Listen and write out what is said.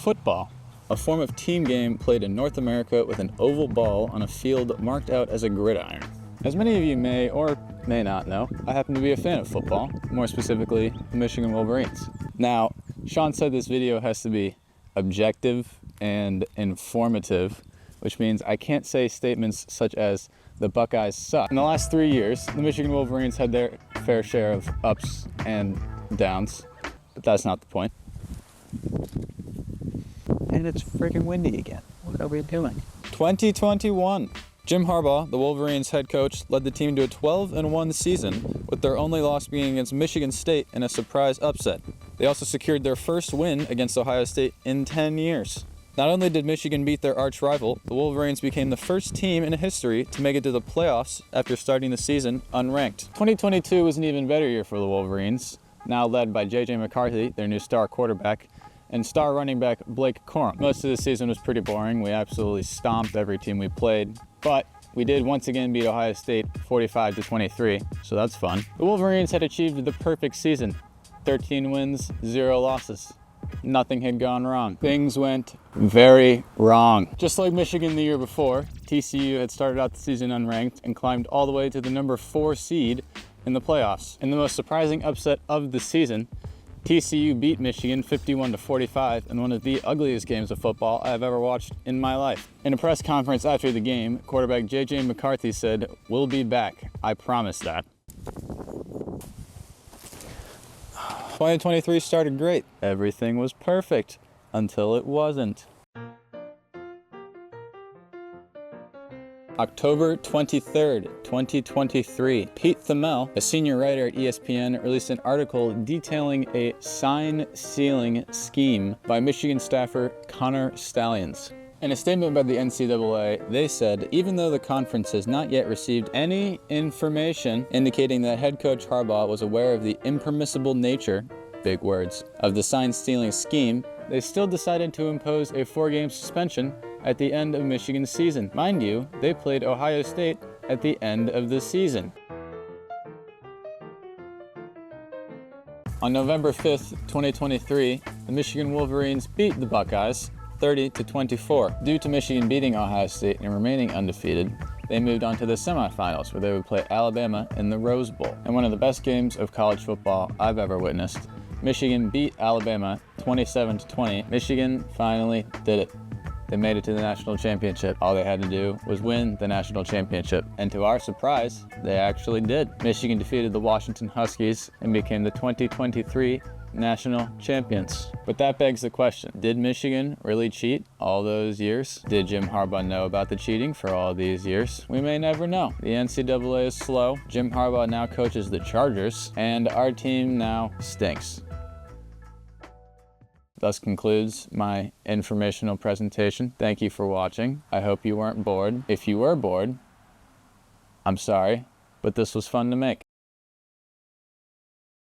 Football, a form of team game played in North America with an oval ball on a field marked out as a gridiron. As many of you may or may not know, I happen to be a fan of football, more specifically the Michigan Wolverines. Now, Sean said this video has to be objective and informative, which means I can't say statements such as the Buckeyes suck. In the last 3 years, the Michigan Wolverines had their fair share of ups and downs, but that's not the point. And it's freaking windy again. What are we doing? 2021. Jim Harbaugh, the Wolverines head coach, led the team to a 12-1 season, with their only loss being against Michigan State in a surprise upset. They also secured their first win against Ohio State in 10 years. Not only did Michigan beat their arch rival, the Wolverines became the first team in history to make it to the playoffs after starting the season unranked. 2022 was an even better year for the Wolverines, now led by J.J. McCarthy, their new star quarterback, and star running back Blake Corum. Most of the season was pretty boring. We absolutely stomped every team we played, but we did once again beat Ohio State 45-23, so that's fun. The Wolverines had achieved the perfect season. 13 wins, 0 losses. Nothing had gone wrong. Things went very wrong. Just like Michigan the year before, TCU had started out the season unranked and climbed all the way to the number 4 seed in the playoffs. In the most surprising upset of the season, TCU beat Michigan 51-45 in one of the ugliest games of football I've ever watched in my life. In a press conference after the game, quarterback J.J. McCarthy said, "We'll be back. I promise that." 2023 started great. Everything was perfect until it wasn't. October 23rd, 2023. Pete Thamel, a senior writer at ESPN, released an article detailing a sign stealing scheme by Michigan staffer Connor Stalions. In a statement by the NCAA, they said, even though the conference has not yet received any information indicating that head coach Harbaugh was aware of the impermissible nature, big words, of the sign stealing scheme, they still decided to impose a 4-game suspension at the end of Michigan's season. Mind you, they played Ohio State at the end of the season. On November 5th, 2023, the Michigan Wolverines beat the Buckeyes 30-24. Due to Michigan beating Ohio State and remaining undefeated, they moved on to the semifinals, where they would play Alabama in the Rose Bowl. In one of the best games of college football I've ever witnessed, Michigan beat Alabama 27-20. Michigan finally did it. They made it to the national championship. All they had to do was win the national championship. And to our surprise, they actually did. Michigan defeated the Washington Huskies and became the 2023 national champions. But that begs the question, did Michigan really cheat all those years? Did Jim Harbaugh know about the cheating for all these years? We may never know. The NCAA is slow. Jim Harbaugh now coaches the Chargers, and our team now stinks. Thus concludes my informational presentation. Thank you for watching. I hope you weren't bored. If you were bored, I'm sorry, but this was fun to make.